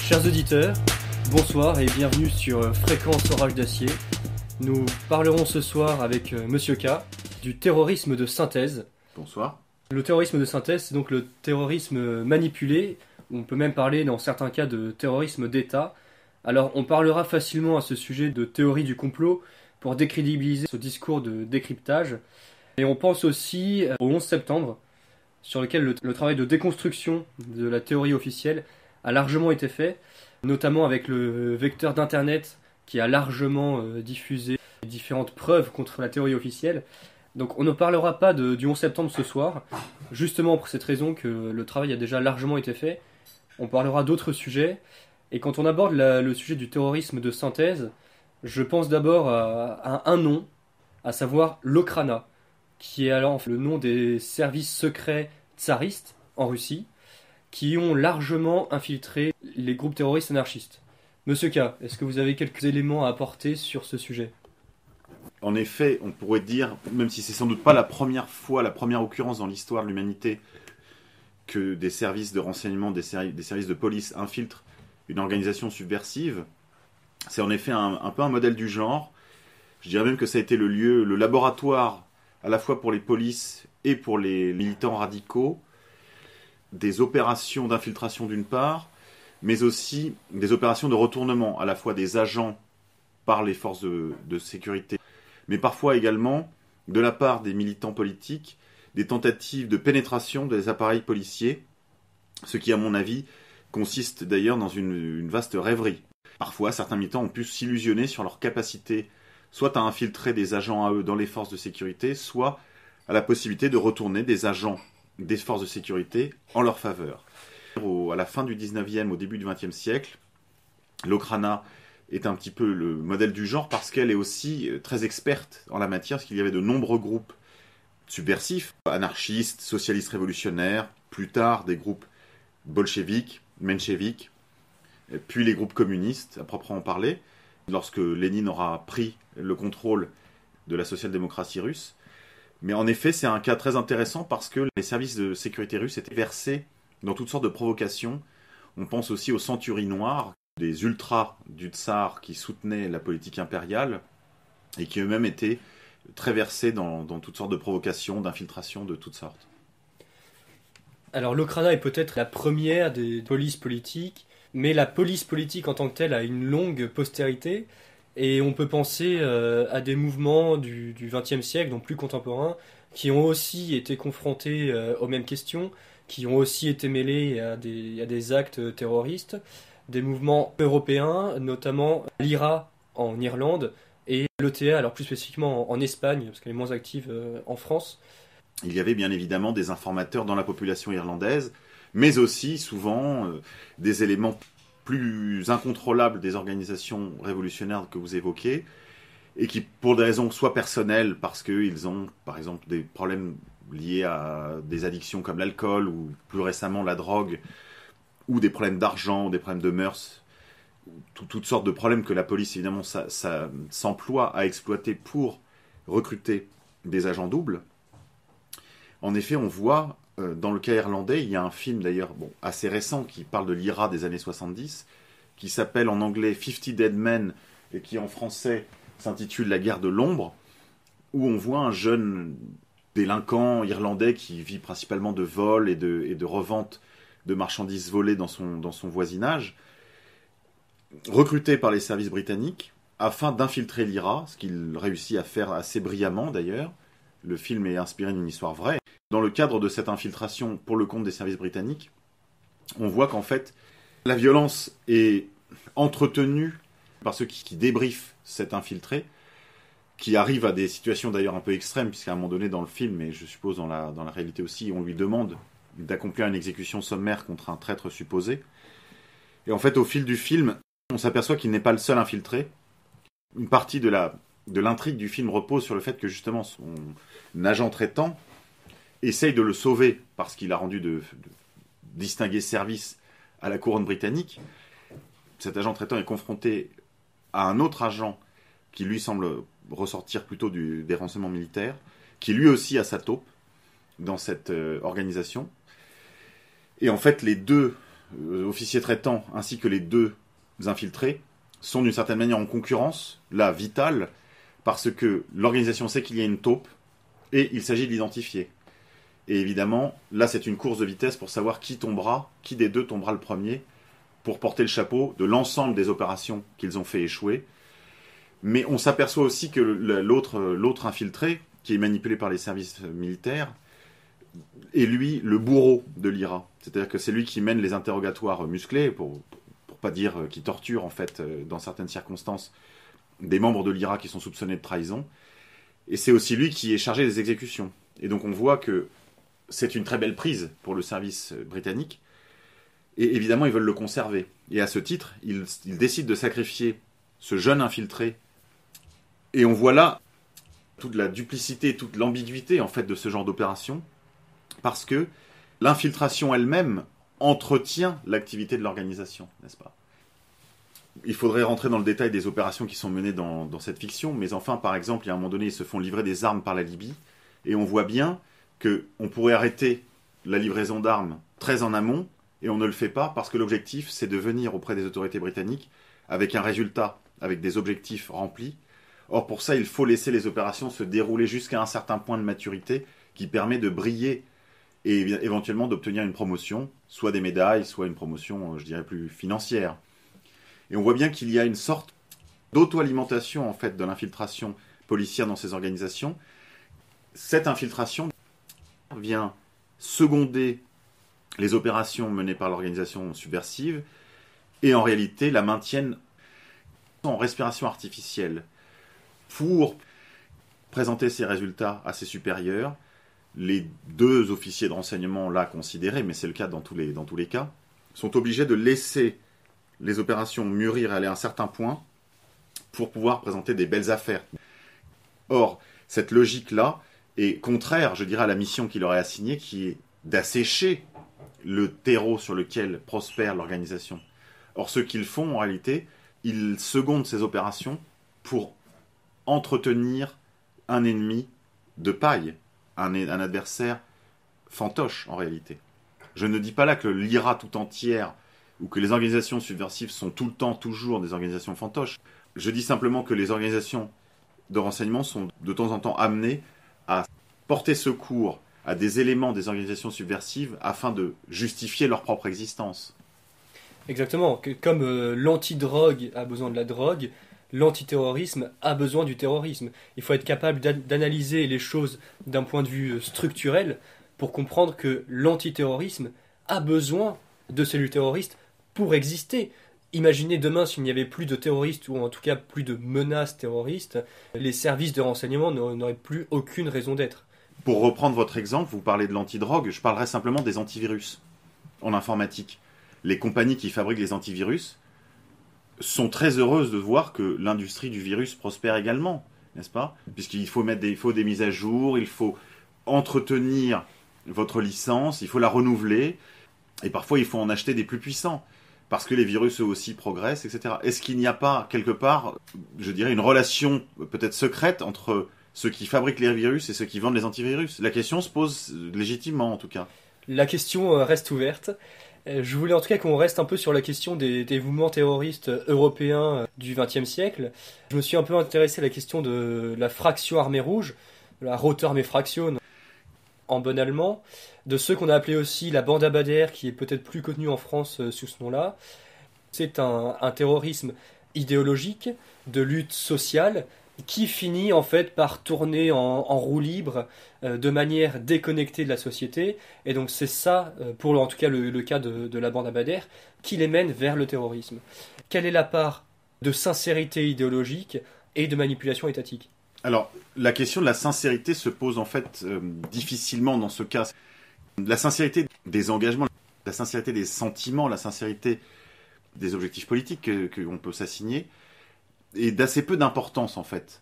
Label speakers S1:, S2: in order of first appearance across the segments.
S1: Chers auditeurs, bonsoir et bienvenue sur Fréquence Orage d'Acier. Nous parlerons ce soir avec Monsieur K du terrorisme de synthèse.
S2: Bonsoir.
S1: Le terrorisme de synthèse, c'est donc le terrorisme manipulé. On peut même parler dans certains cas de terrorisme d'État. Alors on parlera facilement à ce sujet de théorie du complot pour décrédibiliser ce discours de décryptage. Et on pense aussi au 11 septembre, sur lequel le travail de déconstruction de la théorie officielle a largement été fait, notamment avec le vecteur d'Internet qui a largement diffusé différentes preuves contre la théorie officielle. Donc on ne parlera pas du 11 septembre ce soir, justement pour cette raison que le travail a déjà largement été fait. On parlera d'autres sujets, et quand on aborde le sujet du terrorisme de synthèse, je pense d'abord à un nom, à savoir l'Okhrana, qui est alors le nom des services secrets tsaristes en Russie, qui ont largement infiltré les groupes terroristes anarchistes. Monsieur K, est-ce que vous avez quelques éléments à apporter sur ce sujet ?
S2: En effet, on pourrait dire, même si c'est sans doute pas la première fois, la première occurrence dans l'histoire de l'humanité, que des services de renseignement, des services de police infiltrent une organisation subversive, c'est en effet un peu un modèle du genre. Je dirais même que ça a été le laboratoire, à la fois pour les polices et pour les militants radicaux, des opérations d'infiltration d'une part, mais aussi des opérations de retournement, à la fois des agents par les forces de sécurité, mais parfois également, de la part des militants politiques, des tentatives de pénétration des appareils policiers, ce qui, à mon avis, consiste d'ailleurs dans une vaste rêverie. Parfois, certains militants ont pu s'illusionner sur leur capacité soit à infiltrer des agents à eux dans les forces de sécurité, soit à la possibilité de retourner des agents des forces de sécurité en leur faveur. À la fin du 19e, au début du 20e siècle, l'Okhrana est un petit peu le modèle du genre parce qu'elle est aussi très experte en la matière, parce qu'il y avait de nombreux groupes subversifs, anarchistes, socialistes révolutionnaires, plus tard des groupes bolcheviques, mencheviques, puis les groupes communistes, à proprement parler, lorsque Lénine aura pris le contrôle de la social-démocratie russe. Mais en effet, c'est un cas très intéressant parce que les services de sécurité russes étaient versés dans toutes sortes de provocations. On pense aussi aux centuries noires, des ultras du tsar qui soutenaient la politique impériale et qui eux-mêmes étaient très versés dans toutes sortes de provocations, d'infiltrations de toutes sortes.
S1: Alors l'Okhrana est peut-être la première des polices politiques, mais la police politique en tant que telle a une longue postérité. Et on peut penser à des mouvements du XXe siècle, donc plus contemporains, qui ont aussi été confrontés aux mêmes questions, qui ont aussi été mêlés à des actes terroristes, des mouvements européens, notamment l'IRA en Irlande et l'ETA, alors plus spécifiquement en Espagne, parce qu'elle est moins active en France.
S2: Il y avait bien évidemment des informateurs dans la population irlandaise, mais aussi souvent des éléments plus incontrôlables des organisations révolutionnaires que vous évoquez, et qui, pour des raisons soit personnelles, parce qu'ils ont, par exemple, des problèmes liés à des addictions comme l'alcool, ou plus récemment la drogue, ou des problèmes d'argent, ou des problèmes de mœurs, toutes sortes de problèmes que la police, évidemment, ça s'emploie à exploiter pour recruter des agents doubles. En effet, on voit, dans le cas irlandais, il y a un film d'ailleurs assez récent qui parle de l'IRA des années 70, qui s'appelle en anglais 50 Dead Men, et qui en français s'intitule La guerre de l'ombre, où on voit un jeune délinquant irlandais qui vit principalement de vol et de revente de marchandises volées dans son voisinage, recruté par les services britanniques afin d'infiltrer l'IRA, ce qu'il réussit à faire assez brillamment d'ailleurs. Le film est inspiré d'une histoire vraie. Dans le cadre de cette infiltration pour le compte des services britanniques, on voit qu'en fait, la violence est entretenue par ceux qui débriefent cet infiltré, qui arrive à des situations d'ailleurs un peu extrêmes, puisqu'à un moment donné dans le film, et je suppose dans la réalité aussi, on lui demande d'accomplir une exécution sommaire contre un traître supposé. Et en fait, au fil du film, on s'aperçoit qu'il n'est pas le seul infiltré. Une partie de l'intrigue du film repose sur le fait que justement son agent traitant essaye de le sauver parce qu'il a rendu de distinguer service à la couronne britannique. Cet agent traitant est confronté à un autre agent qui lui semble ressortir plutôt des renseignements militaires, qui lui aussi a sa taupe dans cette organisation. Et en fait, les deux officier traitant ainsi que les deux infiltrés sont d'une certaine manière en concurrence, là, vitale, parce que l'organisation sait qu'il y a une taupe et il s'agit de l'identifier. Et évidemment, là, c'est une course de vitesse pour savoir qui des deux tombera le premier, pour porter le chapeau de l'ensemble des opérations qu'ils ont fait échouer. Mais on s'aperçoit aussi que l'autre infiltré, qui est manipulé par les services militaires, est lui le bourreau de l'IRA. C'est-à-dire que c'est lui qui mène les interrogatoires musclés, pour pas dire qui torture, en fait, dans certaines circonstances, des membres de l'IRA qui sont soupçonnés de trahison. Et c'est aussi lui qui est chargé des exécutions. Et donc on voit que c'est une très belle prise pour le service britannique. Et évidemment, ils veulent le conserver. Et à ce titre, ils décident de sacrifier ce jeune infiltré. Et on voit là toute la duplicité, toute l'ambiguïté, en fait, de ce genre d'opération. Parce que l'infiltration elle-même entretient l'activité de l'organisation, n'est-ce pas ? Il faudrait rentrer dans le détail des opérations qui sont menées dans cette fiction, mais enfin, par exemple, il y a un moment donné, ils se font livrer des armes par la Libye, et on voit bien qu'on pourrait arrêter la livraison d'armes très en amont, et on ne le fait pas parce que l'objectif, c'est de venir auprès des autorités britanniques avec un résultat, avec des objectifs remplis. Or, pour ça, il faut laisser les opérations se dérouler jusqu'à un certain point de maturité qui permet de briller et éventuellement d'obtenir une promotion, soit des médailles, soit une promotion, je dirais, plus financière. Et on voit bien qu'il y a une sorte d'auto-alimentation, en fait, de l'infiltration policière dans ces organisations. Cette infiltration vient seconder les opérations menées par l'organisation subversive et en réalité la maintiennent en respiration artificielle. Pour présenter ces résultats à ses supérieurs, les deux officiers de renseignement là considérés, mais c'est le cas dans tous les cas, sont obligés de laisser les opérations mûrir et aller à un certain point pour pouvoir présenter des belles affaires. Or, cette logique-là est contraire, je dirais, à la mission qui leur est assignée, qui est d'assécher le terreau sur lequel prospère l'organisation. Or, ce qu'ils font, en réalité, ils secondent ces opérations pour entretenir un ennemi de paille, un adversaire fantoche, en réalité. Je ne dis pas là que l'IRA tout entière ou que les organisations subversives sont tout le temps, toujours des organisations fantoches. Je dis simplement que les organisations de renseignement sont de temps en temps amenées à porter secours à des éléments des organisations subversives afin de justifier leur propre existence.
S1: Exactement, comme l'antidrogue a besoin de la drogue, l'antiterrorisme a besoin du terrorisme. Il faut être capable d'analyser les choses d'un point de vue structurel pour comprendre que l'antiterrorisme a besoin de cellules terroristes pour exister. Imaginez demain s'il n'y avait plus de terroristes, ou en tout cas plus de menaces terroristes, les services de renseignement n'auraient plus aucune raison d'être.
S2: Pour reprendre votre exemple, vous parlez de l'antidrogue, je parlerai simplement des antivirus en informatique. Les compagnies qui fabriquent les antivirus sont très heureuses de voir que l'industrie du virus prospère également, n'est-ce pas ? Puisqu'il faut des mises à jour, il faut entretenir votre licence, il faut la renouveler, et parfois il faut en acheter des plus puissants, parce que les virus eux aussi progressent, etc. Est-ce qu'il n'y a pas, quelque part, je dirais, une relation peut-être secrète entre ceux qui fabriquent les virus et ceux qui vendent les antivirus ? La question se pose légitimement, en tout cas.
S1: La question reste ouverte. Je voulais en tout cas qu'on reste un peu sur la question des mouvements terroristes européens du XXe siècle. Je me suis un peu intéressé à la question de la Fraction Armée Rouge, la Rote Armee Fraktion en bon allemand, de ceux qu'on a appelés aussi la Bande Abadère, qui est peut-être plus connue en France sous ce nom-là. C'est un terrorisme idéologique, de lutte sociale, qui finit en fait par tourner en roue libre de manière déconnectée de la société. Et donc c'est ça, pour en tout cas le cas de la Bande Abadère, qui les mène vers le terrorisme. Quelle est la part de sincérité idéologique et de manipulation étatique ?
S2: Alors, la question de la sincérité se pose en fait difficilement dans ce cas. La sincérité des engagements, la sincérité des sentiments, la sincérité des objectifs politiques qu'on peut s'assigner, est d'assez peu d'importance en fait.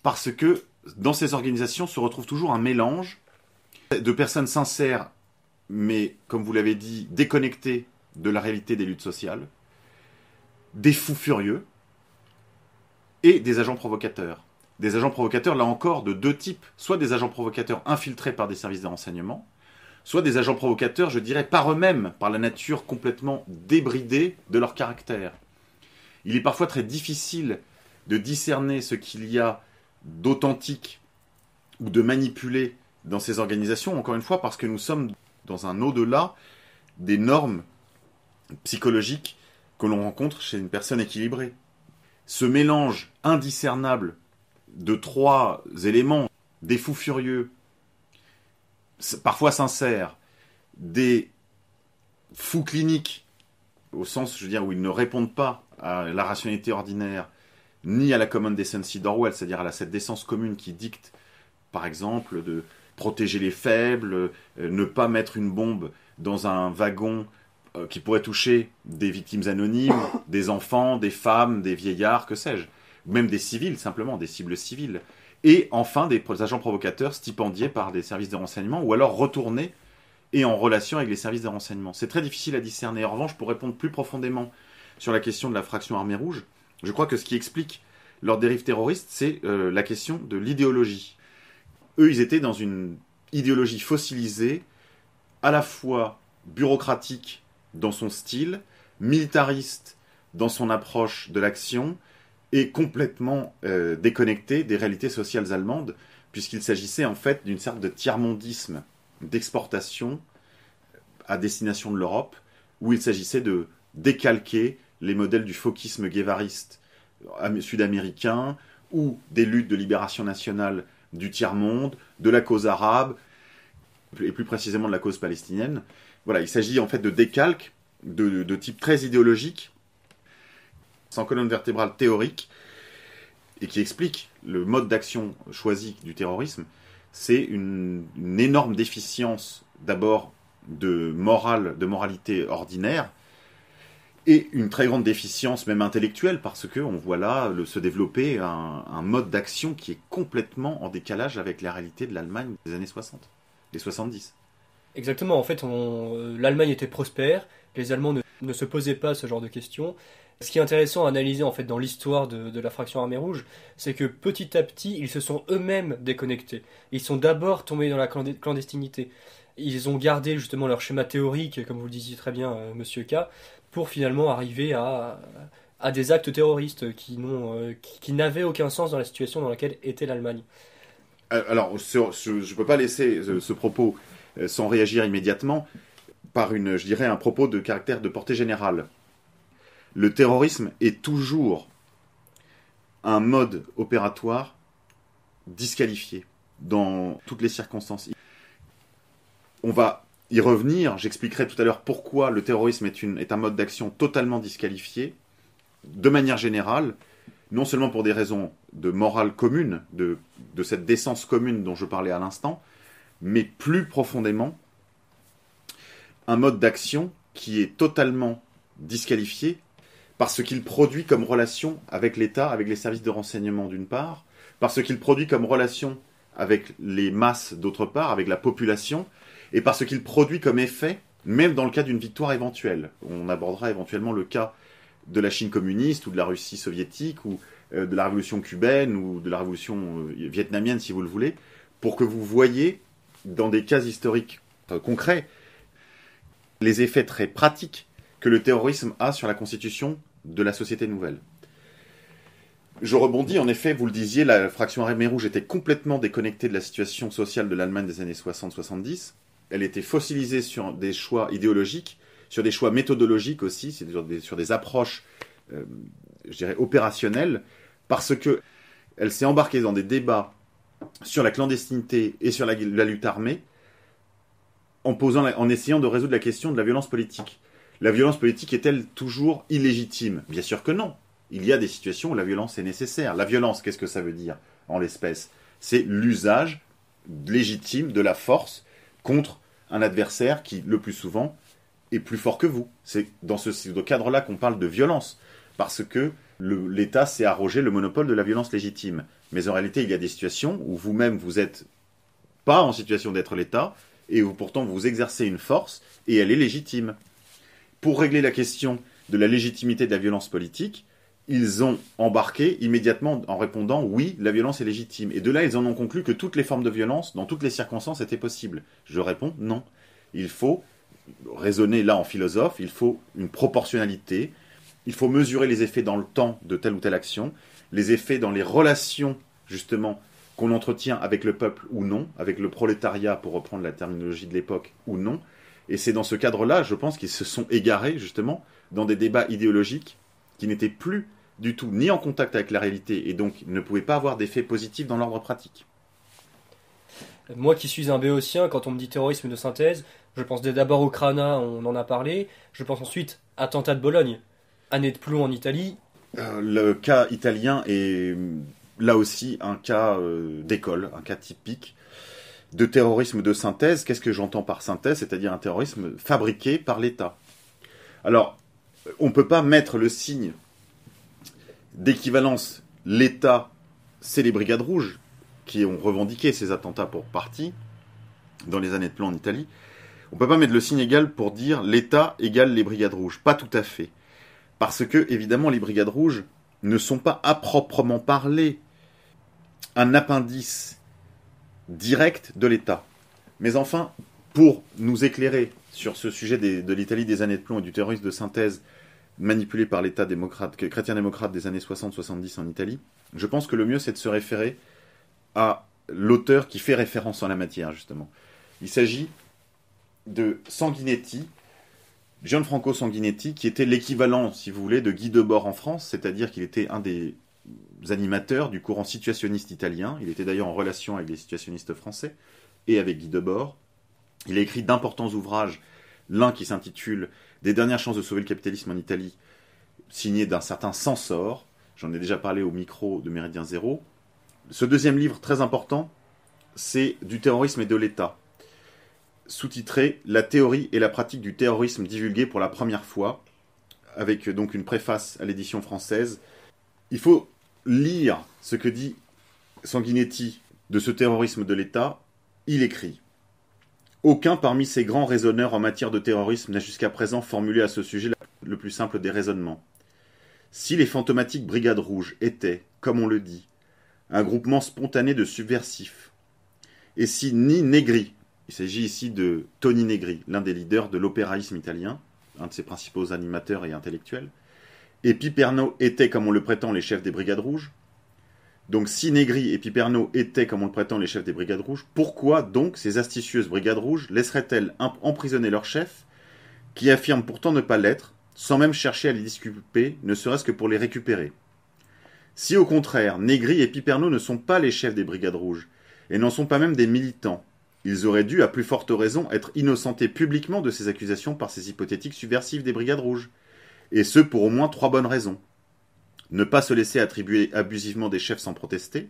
S2: Parce que dans ces organisations se retrouve toujours un mélange de personnes sincères, mais comme vous l'avez dit, déconnectées de la réalité des luttes sociales, des fous furieux et des agents provocateurs. Des agents provocateurs, là encore, de deux types. Soit des agents provocateurs infiltrés par des services de renseignement, soit des agents provocateurs, je dirais, par eux-mêmes, par la nature complètement débridée de leur caractère. Il est parfois très difficile de discerner ce qu'il y a d'authentique ou de manipulé dans ces organisations, encore une fois, parce que nous sommes dans un au-delà des normes psychologiques que l'on rencontre chez une personne équilibrée. Ce mélange indiscernable de trois éléments, des fous furieux, parfois sincères, des fous cliniques, au sens, je veux dire, où ils ne répondent pas à la rationalité ordinaire, ni à la common decency d'Orwell, c'est-à-dire à cette décence commune qui dicte, par exemple, de protéger les faibles, ne pas mettre une bombe dans un wagon qui pourrait toucher des victimes anonymes, des enfants, des femmes, des vieillards, que sais-je, même des civils, simplement, des cibles civiles. Et enfin, des agents provocateurs stipendiés par des services de renseignement, ou alors retournés et en relation avec les services de renseignement. C'est très difficile à discerner. En revanche, pour répondre plus profondément sur la question de la fraction armée rouge, je crois que ce qui explique leur dérive terroriste, c'est la question de l'idéologie. Eux, ils étaient dans une idéologie fossilisée, à la fois bureaucratique dans son style, militariste dans son approche de l'action, et complètement déconnectée des réalités sociales allemandes, puisqu'il s'agissait en fait d'une sorte de tiers-mondisme d'exportation à destination de l'Europe, où il s'agissait de décalquer les modèles du fauquisme guévariste sud-américain, ou des luttes de libération nationale du tiers-monde, de la cause arabe, et plus précisément de la cause palestinienne. Voilà, il s'agit en fait de décalques de type très idéologique, sans colonne vertébrale théorique, et qui explique le mode d'action choisi du terrorisme. C'est une énorme déficience, d'abord, de moralité ordinaire, et une très grande déficience même intellectuelle, parce qu'on voit là se développer un mode d'action qui est complètement en décalage avec la réalité de l'Allemagne des années 60, des 70.
S1: Exactement, en fait, l'Allemagne était prospère, les Allemands ne se posaient pas ce genre de questions. Ce qui est intéressant à analyser en fait dans l'histoire de la fraction armée rouge, c'est que petit à petit, ils se sont eux-mêmes déconnectés. Ils sont d'abord tombés dans la clandestinité. Ils ont gardé justement leur schéma théorique, comme vous le disiez très bien, Monsieur K, pour finalement arriver à des actes terroristes qui n'avaient aucun sens dans la situation dans laquelle était l'Allemagne.
S2: Alors, je ne peux pas laisser ce propos sans réagir immédiatement par je dirais, un propos de caractère de portée générale. Le terrorisme est toujours un mode opératoire disqualifié dans toutes les circonstances. On va y revenir, j'expliquerai tout à l'heure pourquoi le terrorisme est un mode d'action totalement disqualifié, de manière générale, non seulement pour des raisons de morale commune, de cette décence commune dont je parlais à l'instant, mais plus profondément, un mode d'action qui est totalement disqualifié parce qu'il produit comme relation avec l'État, avec les services de renseignement d'une part, parce qu'il produit comme relation avec les masses d'autre part, avec la population, et parce qu'il produit comme effet, même dans le cas d'une victoire éventuelle. On abordera éventuellement le cas de la Chine communiste, ou de la Russie soviétique, ou de la révolution cubaine, ou de la révolution vietnamienne, si vous le voulez, pour que vous voyez, dans des cas historiques concrets, les effets très pratiques que le terrorisme a sur la constitution de la société nouvelle. Je rebondis, en effet, vous le disiez, la fraction armée rouge était complètement déconnectée de la situation sociale de l'Allemagne des années 60-70. Elle était fossilisée sur des choix idéologiques, sur des choix méthodologiques aussi, sur des approches, je dirais, opérationnelles, parce que elle s'est embarquée dans des débats sur la clandestinité et sur la lutte armée, en essayant de résoudre la question de la violence politique. La violence politique est-elle toujours illégitime ? Bien sûr que non. Il y a des situations où la violence est nécessaire. La violence, qu'est-ce que ça veut dire en l'espèce ? C'est l'usage légitime de la force contre un adversaire qui, le plus souvent, est plus fort que vous. C'est dans ce cadre-là qu'on parle de violence, parce que l'État s'est arrogé le monopole de la violence légitime. Mais en réalité, il y a des situations où vous-même, vous n'êtes pas en situation d'être l'État, et où pourtant vous exercez une force, et elle est légitime. Pour régler la question de la légitimité de la violence politique, ils ont embarqué immédiatement en répondant « oui, la violence est légitime ». Et de là, ils en ont conclu que toutes les formes de violence, dans toutes les circonstances, étaient possibles. Je réponds « non ». Il faut raisonner là en philosophe, il faut une proportionnalité, il faut mesurer les effets dans le temps de telle ou telle action, les effets dans les relations, justement, qu'on entretient avec le peuple ou non, avec le prolétariat, pour reprendre la terminologie de l'époque, ou non. Et c'est dans ce cadre-là, je pense, qu'ils se sont égarés, justement, dans des débats idéologiques qui n'étaient plus du tout ni en contact avec la réalité, et donc ne pouvaient pas avoir d'effet positif dans l'ordre pratique.
S1: Moi qui suis un béotien, quand on me dit terrorisme de synthèse, je pense d'abord au Krana, on en a parlé. Je pense ensuite attentat de Bologne, année de plomb en Italie.
S2: Le cas italien est là aussi un cas d'école, un cas typique de terrorisme de synthèse. Qu'est-ce que j'entends par synthèse? C'est-à-dire un terrorisme fabriqué par l'État. Alors, on ne peut pas mettre le signe d'équivalence l'État, c'est les Brigades Rouges, qui ont revendiqué ces attentats pour partie, dans les années de plomb en Italie. On ne peut pas mettre le signe égal pour dire l'État égale les Brigades Rouges. Pas tout à fait. Parce que, évidemment, les Brigades Rouges ne sont pas à proprement parler un appendice direct de l'État. Mais enfin, pour nous éclairer sur ce sujet de l'Italie des années de plomb et du terrorisme de synthèse manipulé par l'État chrétien-démocrate des années 60-70 en Italie, je pense que le mieux, c'est de se référer à l'auteur qui fait référence en la matière, justement. Il s'agit de Sanguinetti, Gianfranco Sanguinetti, qui était l'équivalent, si vous voulez, de Guy Debord en France, c'est-à-dire qu'il était un des animateurs du courant situationniste italien. Il était d'ailleurs en relation avec les situationnistes français et avec Guy Debord. Il a écrit d'importants ouvrages, l'un qui s'intitule « Des dernières chances de sauver le capitalisme en Italie », signé d'un certain Sansor. J'en ai déjà parlé au micro de Méridien Zéro. Ce deuxième livre, très important, c'est « Du terrorisme et de l'État », sous-titré « La théorie et la pratique du terrorisme divulguée pour la première fois », avec donc une préface à l'édition française. Il faut lire ce que dit Sanguinetti de ce terrorisme de l'État. Il écrit « Aucun parmi ces grands raisonneurs en matière de terrorisme n'a jusqu'à présent formulé à ce sujet le plus simple des raisonnements. Si les fantomatiques Brigades Rouges étaient, comme on le dit, un groupement spontané de subversifs, et si ni Negri, il s'agit ici de Toni Negri, l'un des leaders de l'opéraïsme italien, un de ses principaux animateurs et intellectuels, et Piperno étaient, comme on le prétend, les chefs des Brigades Rouges. Donc si Negri et Piperno étaient, comme on le prétend, les chefs des Brigades Rouges, pourquoi donc ces astucieuses Brigades Rouges laisseraient-elles emprisonner leurs chefs, qui affirment pourtant ne pas l'être, sans même chercher à les disculper, ne serait-ce que pour les récupérer? Si au contraire, Negri et Piperno ne sont pas les chefs des Brigades Rouges, et n'en sont pas même des militants, ils auraient dû, à plus forte raison, être innocentés publiquement de ces accusations par ces hypothétiques subversifs des Brigades Rouges. Et ce, pour au moins 3 bonnes raisons. Ne pas se laisser attribuer abusivement des chefs sans protester,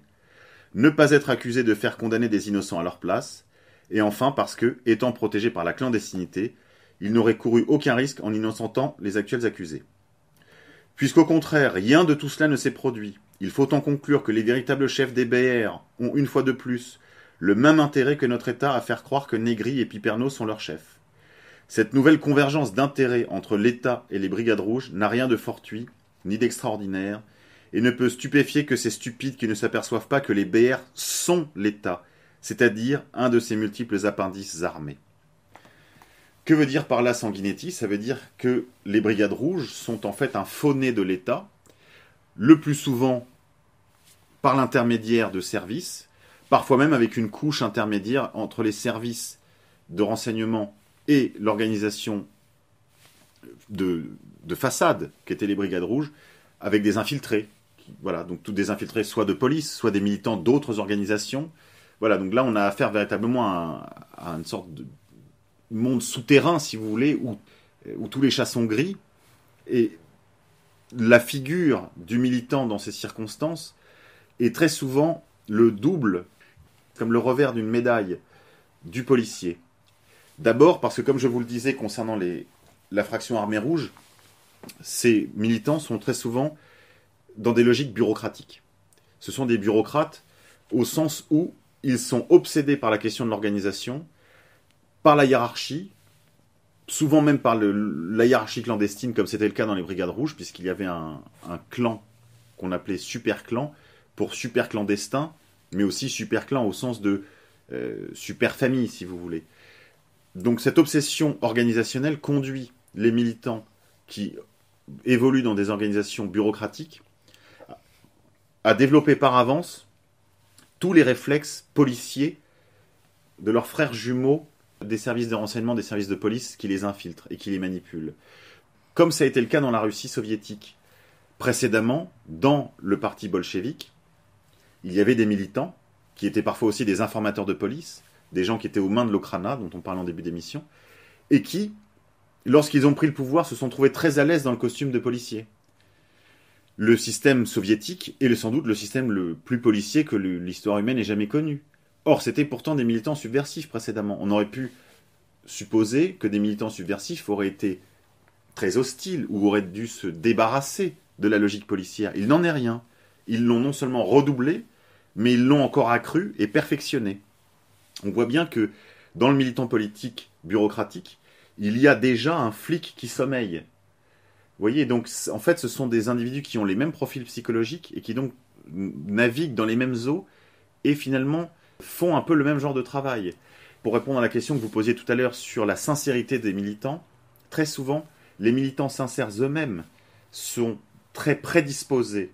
S2: ne pas être accusé de faire condamner des innocents à leur place, et enfin parce que, étant protégés par la clandestinité, ils n'auraient couru aucun risque en innocentant les actuels accusés. Puisqu'au contraire, rien de tout cela ne s'est produit, il faut en conclure que les véritables chefs des BR ont, une fois de plus, le même intérêt que notre État à faire croire que Negri et Piperno sont leurs chefs. Cette nouvelle convergence d'intérêts entre l'État et les Brigades Rouges n'a rien de fortuit, ni d'extraordinaire, et ne peut stupéfier que ces stupides qui ne s'aperçoivent pas que les BR sont l'État, c'est-à-dire un de ces multiples appendices armés. Que veut dire par là Sanguinetti? Ça veut dire que les Brigades Rouges sont en fait un faux-nez de l'État, le plus souvent par l'intermédiaire de services, parfois même avec une couche intermédiaire entre les services de renseignement et l'organisation de façade qu'étaient les Brigades Rouges, avec des infiltrés. Voilà, donc tous des infiltrés soit de police, soit des militants d'autres organisations. Voilà, donc là on a affaire véritablement à une sorte de monde souterrain, si vous voulez, où tous les chats sont gris. Et la figure du militant dans ces circonstances est très souvent le double, comme le revers d'une médaille, du policier. D'abord parce que, comme je vous le disais concernant la fraction armée rouge, ces militants sont très souvent dans des logiques bureaucratiques. Ce sont des bureaucrates au sens où ils sont obsédés par la question de l'organisation, par la hiérarchie, souvent même par la hiérarchie clandestine, comme c'était le cas dans les Brigades Rouges, puisqu'il y avait un clan qu'on appelait super clan, pour super clandestin, mais aussi super clan au sens de super famille, si vous voulez. Donc cette obsession organisationnelle conduit les militants qui évoluent dans des organisations bureaucratiques à développer par avance tous les réflexes policiers de leurs frères jumeaux des services de renseignement, des services de police qui les infiltrent et qui les manipulent. Comme ça a été le cas dans la Russie soviétique. Précédemment, dans le parti bolchevique, il y avait des militants qui étaient parfois aussi des informateurs de police, des gens qui étaient aux mains de l'Okhrana, dont on parlait en début d'émission, et qui, lorsqu'ils ont pris le pouvoir, se sont trouvés très à l'aise dans le costume de policier. Le système soviétique est sans doute le système le plus policier que l'histoire humaine ait jamais connu. Or, c'était pourtant des militants subversifs précédemment. On aurait pu supposer que des militants subversifs auraient été très hostiles ou auraient dû se débarrasser de la logique policière. Il n'en est rien. Ils l'ont non seulement redoublé, mais ils l'ont encore accru et perfectionné. On voit bien que dans le militant politique bureaucratique, il y a déjà un flic qui sommeille. Vous voyez, donc en fait, ce sont des individus qui ont les mêmes profils psychologiques et qui donc naviguent dans les mêmes eaux et finalement font un peu le même genre de travail. Pour répondre à la question que vous posiez tout à l'heure sur la sincérité des militants, très souvent, les militants sincères eux-mêmes sont très prédisposés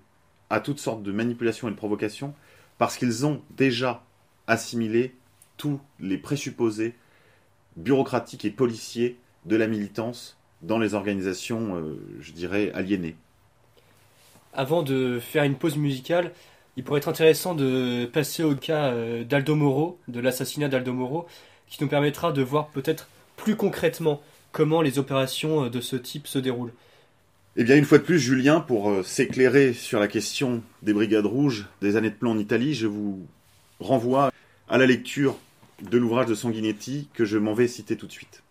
S2: à toutes sortes de manipulations et de provocations parce qu'ils ont déjà assimilé tous les présupposés bureaucratiques et policiers de la militance dans les organisations, je dirais, aliénées.
S1: Avant de faire une pause musicale, il pourrait être intéressant de passer au cas d'Aldo Moro, de l'assassinat d'Aldo Moro, qui nous permettra de voir peut-être plus concrètement comment les opérations de ce type se déroulent.
S2: Eh bien, une fois de plus, Julien, pour s'éclairer sur la question des Brigades Rouges, des années de plomb en Italie, je vous renvoie à la lecture de l'ouvrage de Sanguinetti que je m'en vais citer tout de suite.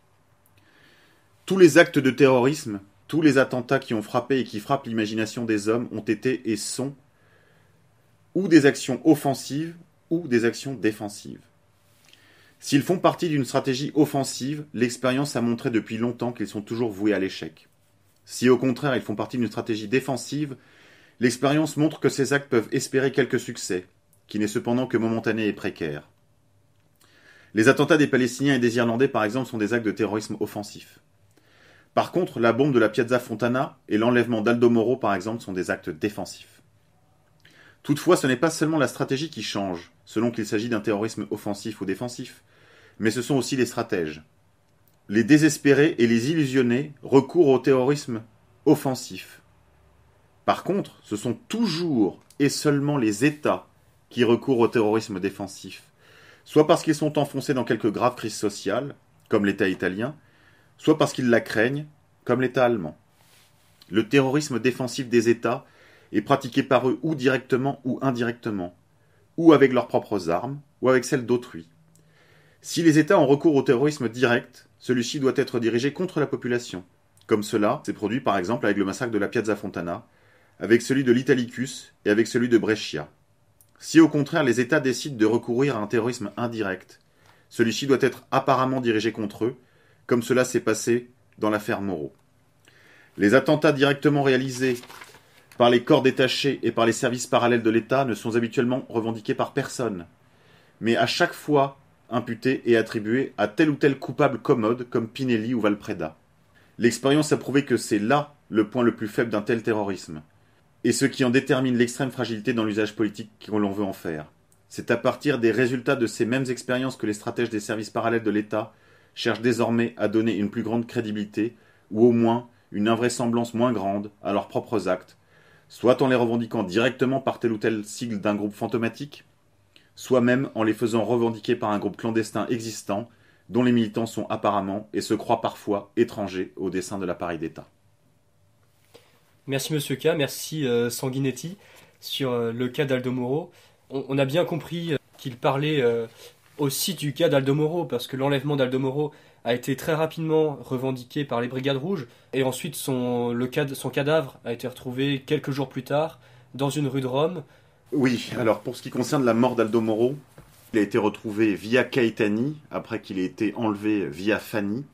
S2: Tous les actes de terrorisme, tous les attentats qui ont frappé et qui frappent l'imagination des hommes ont été et sont ou des actions offensives ou des actions défensives. S'ils font partie d'une stratégie offensive, l'expérience a montré depuis longtemps qu'ils sont toujours voués à l'échec. Si au contraire ils font partie d'une stratégie défensive, l'expérience montre que ces actes peuvent espérer quelques succès, qui n'est cependant que momentané et précaire. Les attentats des Palestiniens et des Irlandais, par exemple, sont des actes de terrorisme offensif. Par contre, la bombe de la Piazza Fontana et l'enlèvement d'Aldo Moro, par exemple, sont des actes défensifs. Toutefois, ce n'est pas seulement la stratégie qui change, selon qu'il s'agit d'un terrorisme offensif ou défensif, mais ce sont aussi les stratèges. Les désespérés et les illusionnés recourent au terrorisme offensif. Par contre, ce sont toujours et seulement les États qui recourent au terrorisme défensif, soit parce qu'ils sont enfoncés dans quelque grave crise sociale, comme l'État italien, soit parce qu'ils la craignent, comme l'État allemand. Le terrorisme défensif des États est pratiqué par eux ou directement ou indirectement, ou avec leurs propres armes, ou avec celles d'autrui. Si les États ont recours au terrorisme direct, celui-ci doit être dirigé contre la population, comme cela s'est produit par exemple avec le massacre de la Piazza Fontana, avec celui de l'Italicus et avec celui de Brescia. Si au contraire les États décident de recourir à un terrorisme indirect, celui-ci doit être apparemment dirigé contre eux, comme cela s'est passé dans l'affaire Moro. Les attentats directement réalisés par les corps détachés et par les services parallèles de l'État ne sont habituellement revendiqués par personne, mais à chaque fois imputés et attribués à tel ou tel coupable commode comme Pinelli ou Valpreda. L'expérience a prouvé que c'est là le point le plus faible d'un tel terrorisme, et ce qui en détermine l'extrême fragilité dans l'usage politique que l'on veut en faire. C'est à partir des résultats de ces mêmes expériences que les stratèges des services parallèles de l'État cherchent désormais à donner une plus grande crédibilité, ou au moins une invraisemblance moins grande à leurs propres actes, soit en les revendiquant directement par tel ou tel sigle d'un groupe fantomatique, soit même en les faisant revendiquer par un groupe clandestin existant, dont les militants sont apparemment et se croient parfois étrangers au dessein de l'appareil d'État.
S1: Merci Monsieur K, merci Sanguinetti sur le cas d'Aldo Moro. On a bien compris qu'il parlait aussi du cas d'Aldo Moro, parce que l'enlèvement d'Aldo Moro a été très rapidement revendiqué par les Brigades Rouges, et ensuite son cadavre a été retrouvé quelques jours plus tard dans une rue de Rome.
S2: Oui, alors pour ce qui concerne la mort d'Aldo Moro, il a été retrouvé via Caetani, après qu'il ait été enlevé via Fani.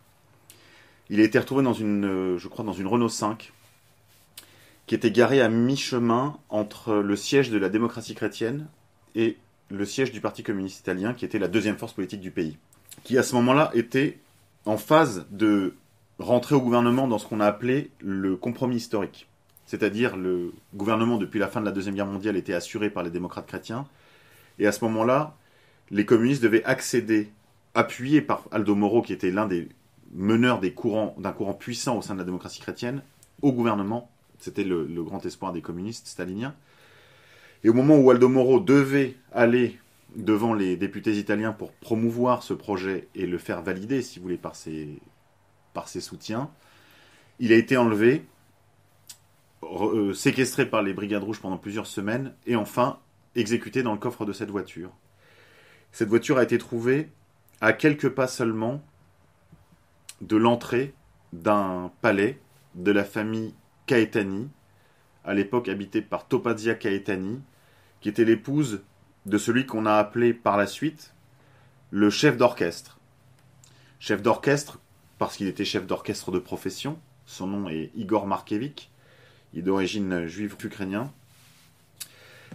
S2: Il a été retrouvé dans une Renault 5, qui était garée à mi-chemin entre le siège de la démocratie chrétienne et le siège du Parti communiste italien, qui était la deuxième force politique du pays, qui à ce moment-là était en phase de rentrer au gouvernement dans ce qu'on a appelé le compromis historique. C'est-à-dire le gouvernement, depuis la fin de la Deuxième Guerre mondiale, était assuré par les démocrates chrétiens. Et à ce moment-là, les communistes devaient accéder, appuyés par Aldo Moro, qui était l'un des meneurs d'un courant puissant au sein de la démocratie chrétienne, au gouvernement. C'était le grand espoir des communistes staliniens. Et au moment où Aldo Moro devait aller devant les députés italiens pour promouvoir ce projet et le faire valider, si vous voulez, par ses soutiens, il a été enlevé, séquestré par les Brigades Rouges pendant plusieurs semaines, et enfin exécuté dans le coffre de cette voiture. Cette voiture a été trouvée à quelques pas seulement de l'entrée d'un palais de la famille Caetani, à l'époque habitée par Topazia Caetani, qui était l'épouse de celui qu'on a appelé par la suite le chef d'orchestre. Chef d'orchestre parce qu'il était chef d'orchestre de profession. Son nom est Igor Markevich. Il est d'origine juive ukrainien.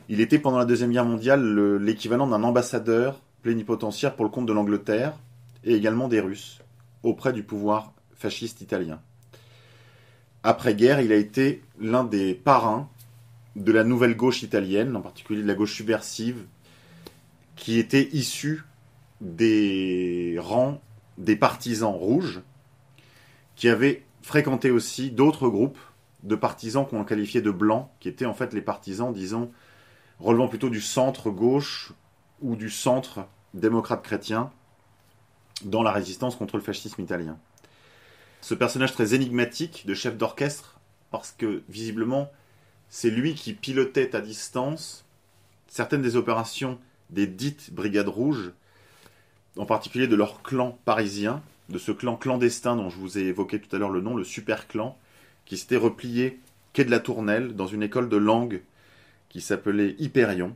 S2: Il était pendant la Deuxième Guerre mondiale l'équivalent d'un ambassadeur plénipotentiaire pour le compte de l'Angleterre et également des Russes auprès du pouvoir fasciste italien. Après-guerre, il a été l'un des parrains de la nouvelle gauche italienne, en particulier de la gauche subversive, qui était issue des rangs des partisans rouges, qui avaient fréquenté aussi d'autres groupes de partisans qu'on qualifiait de blancs, qui étaient en fait les partisans, disons, relevant plutôt du centre-gauche ou du centre démocrate chrétien dans la résistance contre le fascisme italien. Ce personnage très énigmatique de chef d'orchestre, parce que visiblement c'est lui qui pilotait à distance certaines des opérations des dites Brigades Rouges, en particulier de leur clan parisien, de ce clan clandestin dont je vous ai évoqué tout à l'heure le nom, le Super Clan, qui s'était replié quai de la Tournelle dans une école de langue qui s'appelait Hyperion.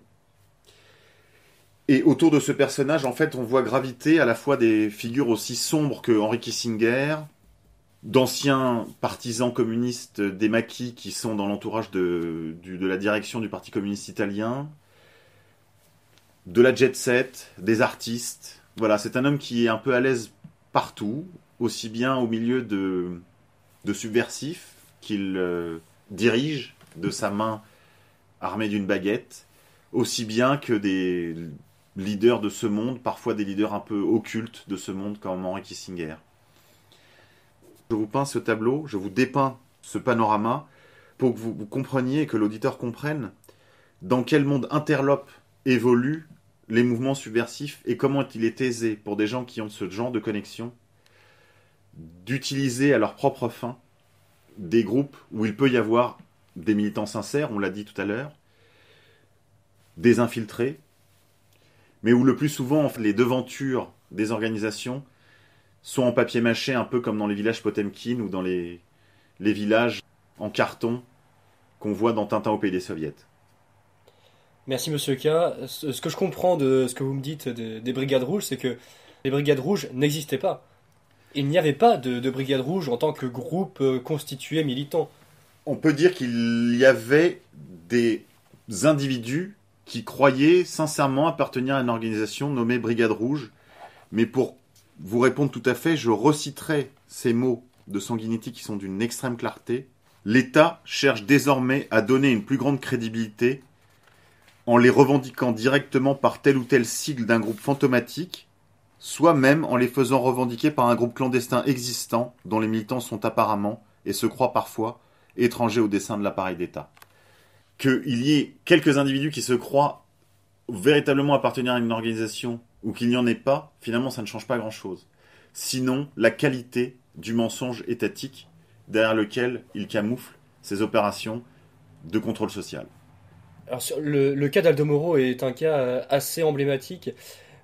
S2: Et autour de ce personnage, en fait, on voit graviter à la fois des figures aussi sombres que Henry Kissinger, d'anciens partisans communistes des maquis qui sont dans l'entourage de la direction du Parti communiste italien, de la jet set, des artistes. Voilà, c'est un homme qui est un peu à l'aise partout, aussi bien au milieu de subversifs qu'il dirige de sa main armée d'une baguette, aussi bien que des leaders de ce monde, parfois des leaders un peu occultes de ce monde comme Henry Kissinger. Je vous peins ce tableau, je vous dépeins ce panorama pour que vous compreniez et que l'auditeur comprenne dans quel monde interlope évoluent les mouvements subversifs et comment il est aisé pour des gens qui ont ce genre de connexion d'utiliser à leur propre fin des groupes où il peut y avoir des militants sincères, on l'a dit tout à l'heure, des infiltrés, mais où le plus souvent les devantures des organisations sont en papier mâché, un peu comme dans les villages Potemkin ou dans les villages en carton qu'on voit dans Tintin au pays des soviets.
S1: Merci Monsieur K. Ce que je comprends de ce que vous me dites des Brigades Rouges, c'est que les Brigades Rouges n'existaient pas. Il n'y avait pas de Brigades Rouges en tant que groupe constitué militant.
S2: On peut dire qu'il y avait des individus qui croyaient sincèrement appartenir à une organisation nommée Brigade Rouge, mais pour vous répondre tout à fait, je reciterai ces mots de Sanguinetti qui sont d'une extrême clarté. L'État cherche désormais à donner une plus grande crédibilité en les revendiquant directement par tel ou tel sigle d'un groupe fantomatique, soit même en les faisant revendiquer par un groupe clandestin existant dont les militants sont apparemment, et se croient parfois, étrangers au dessein de l'appareil d'État. Qu'il y ait quelques individus qui se croient véritablement appartenir à une organisation ou qu'il n'y en ait pas, finalement ça ne change pas grand-chose. Sinon, la qualité du mensonge étatique derrière lequel il camoufle ses opérations de contrôle social.
S1: Alors, le cas d'Aldo Moro est un cas assez emblématique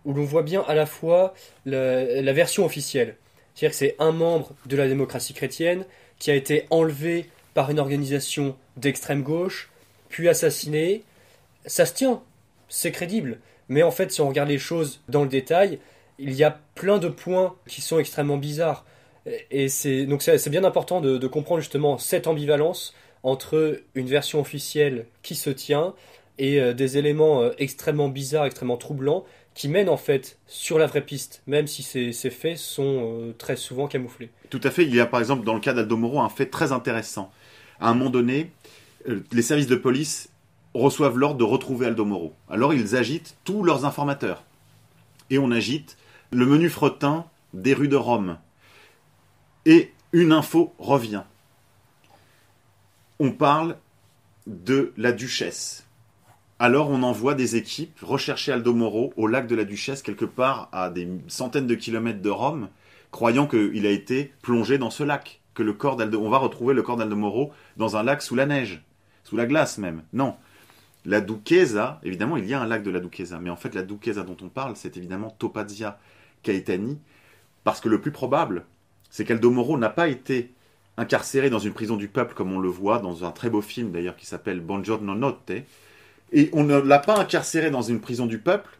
S1: où l'on voit bien à la fois la version officielle. C'est-à-dire que c'est un membre de la démocratie chrétienne qui a été enlevé par une organisation d'extrême gauche, puis assassiné. Ça se tient, c'est crédible. Mais en fait, si on regarde les choses dans le détail, il y a plein de points qui sont extrêmement bizarres. Et c'est bien important de comprendre justement cette ambivalence entre une version officielle qui se tient et des éléments extrêmement bizarres, extrêmement troublants, qui mène en fait sur la vraie piste, même si ces faits sont très souvent camouflés.
S2: Tout à fait. Il y a par exemple dans le cas d'Aldo Moro un fait très intéressant. À un moment donné, les services de police reçoivent l'ordre de retrouver Aldo Moro. Alors ils agitent tous leurs informateurs. Et on agite le menu fretin des rues de Rome. Et une info revient. On parle de la Duchesse. Alors on envoie des équipes rechercher Aldo Moro au lac de la Duchesse, quelque part à des centaines de kilomètres de Rome, croyant qu'il a été plongé dans ce lac. Que le corps on va retrouver le corps d'Aldo Moro dans un lac sous la neige, sous la glace même. Non. La Duchessa, évidemment il y a un lac de la Duchessa, mais en fait la Duchessa dont on parle, c'est évidemment Topazia Caetani, parce que le plus probable, c'est qu'Aldo Moro n'a pas été incarcéré dans une prison du peuple, comme on le voit dans un très beau film d'ailleurs qui s'appelle Buongiorno Notte, et on ne l'a pas incarcéré dans une prison du peuple,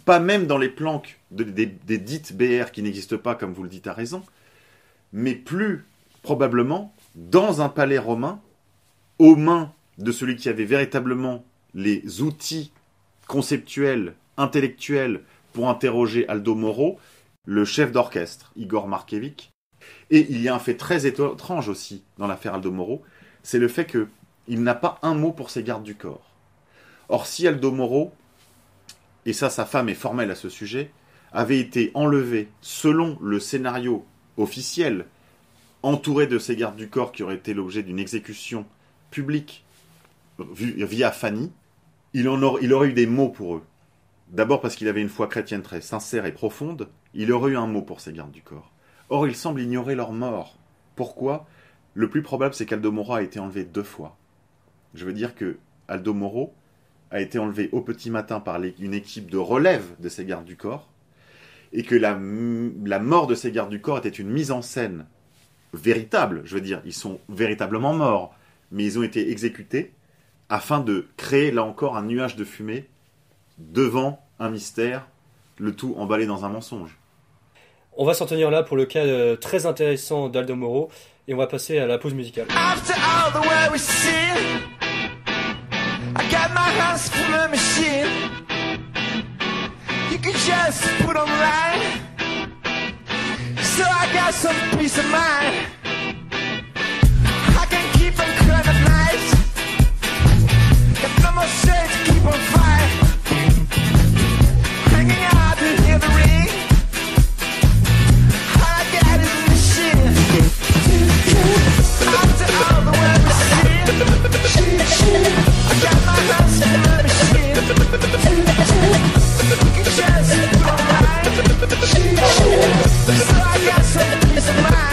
S2: pas même dans les planques des dites BR qui n'existent pas, comme vous le dites à raison, mais plus probablement dans un palais romain, aux mains de celui qui avait véritablement les outils conceptuels, intellectuels, pour interroger Aldo Moro, le chef d'orchestre, Igor Markevich. Et il y a un fait très étrange aussi dans l'affaire Aldo Moro, c'est le fait qu'il n'a pas un mot pour ses gardes du corps. Or, si Aldo Moro, et ça sa femme est formelle à ce sujet, avait été enlevé selon le scénario officiel, entouré de ses gardes du corps qui auraient été l'objet d'une exécution publique via Fanny, il aurait eu des mots pour eux. D'abord parce qu'il avait une foi chrétienne très sincère et profonde, il aurait eu un mot pour ses gardes du corps. Or, il semble ignorer leur mort. Pourquoi ? Le plus probable, c'est qu'Aldo Moro a été enlevé 2 fois. Je veux dire que Aldo Moro a été enlevé au petit matin par une équipe de relève de ses gardes du corps, et que la mort de ses gardes du corps était une mise en scène véritable. Je veux dire, ils sont véritablement morts, mais ils ont été exécutés afin de créer, là encore, un nuage de fumée devant un mystère, le tout emballé dans un mensonge.
S1: On va s'en tenir là pour le cas très intéressant d'Aldo Moro, et on va passer à la pause musicale.
S3: After all the way we see, I got my hands full of machine. You can just put on line, so I got some peace of mind. I can keep on crying at night, got no more shade to keep on fire. Hanging out to hear the ring, all I got is a machine. After all the way we see, I got my hands full of machine. You can just put on line, so I got some peace of mind.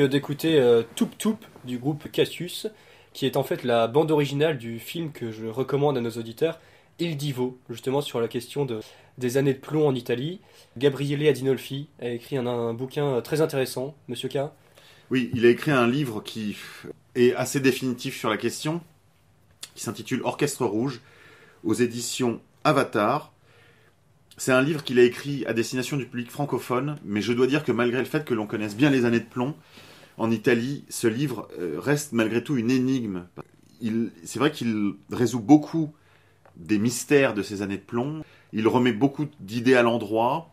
S1: donc d'écouter Toup Toup du groupe Cassius, qui est en fait la bande originale du film que je recommande à nos auditeurs, Il Divo, justement sur la question des années de plomb en Italie. Gabriele Adinolfi a écrit un bouquin très intéressant, Monsieur K.
S2: Oui, il a écrit un livre qui est assez définitif sur la question, qui s'intitule Orchestre Rouge, aux éditions Avatar. C'est un livre qu'il a écrit à destination du public francophone, mais je dois dire que malgré le fait que l'on connaisse bien les années de plomb, en Italie, ce livre reste malgré tout une énigme. C'est vrai qu'il résout beaucoup des mystères de ces années de plomb, il remet beaucoup d'idées à l'endroit,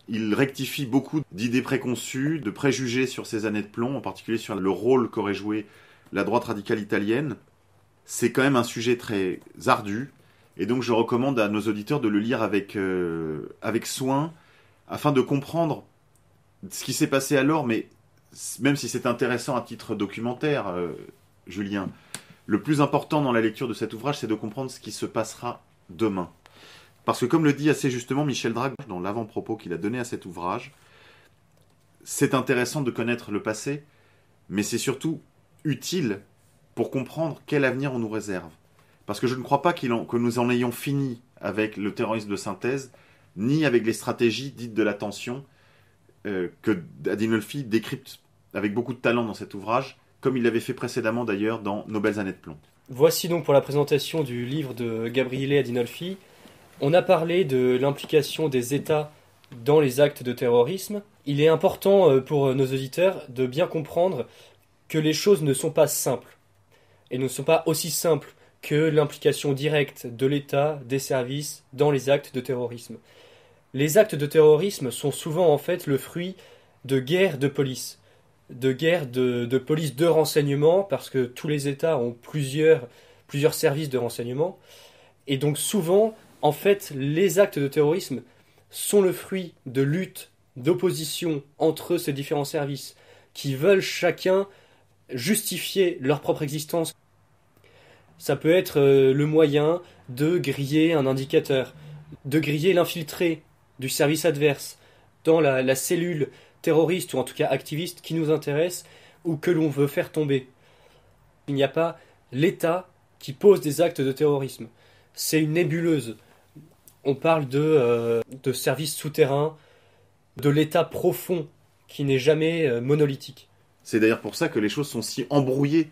S2: il rectifie beaucoup d'idées préconçues, de préjugés sur ces années de plomb, en particulier sur le rôle qu'aurait joué la droite radicale italienne. C'est quand même un sujet très ardu, et donc je recommande à nos auditeurs de le lire avec soin, afin de comprendre ce qui s'est passé alors, mais même si c'est intéressant à titre documentaire, Julien, le plus important dans la lecture de cet ouvrage, c'est de comprendre ce qui se passera demain. Parce que comme le dit assez justement Michel Drac dans l'avant-propos qu'il a donné à cet ouvrage, c'est intéressant de connaître le passé, mais c'est surtout utile pour comprendre quel avenir on nous réserve. Parce que je ne crois pas que nous en ayons fini avec le terrorisme de synthèse, ni avec les stratégies dites de l'attention que Adinolfi décrypte avec beaucoup de talent dans cet ouvrage, comme il l'avait fait précédemment d'ailleurs dans Nos belles années de plomb.
S1: Voici donc pour la présentation du livre de Gabriele Adinolfi. On a parlé de l'implication des États dans les actes de terrorisme. Il est important pour nos auditeurs de bien comprendre que les choses ne sont pas simples, et ne sont pas aussi simples que l'implication directe de l'État, des services, dans les actes de terrorisme. Les actes de terrorisme sont souvent en fait le fruit de guerres de police, de guerres de police de renseignement, parce que tous les États ont plusieurs services de renseignement, et donc souvent, en fait, les actes de terrorisme sont le fruit de luttes, d'opposition entre ces différents services, qui veulent chacun justifier leur propre existence. Ça peut être le moyen de griller un indicateur, de griller l'infiltré du service adverse dans la cellule terroriste ou en tout cas activiste qui nous intéresse ou que l'on veut faire tomber. Il n'y a pas l'État qui pose des actes de terrorisme. C'est une nébuleuse. On parle de services souterrains, de l'État profond qui n'est jamais monolithique.
S2: C'est d'ailleurs pour ça que les choses sont si embrouillées,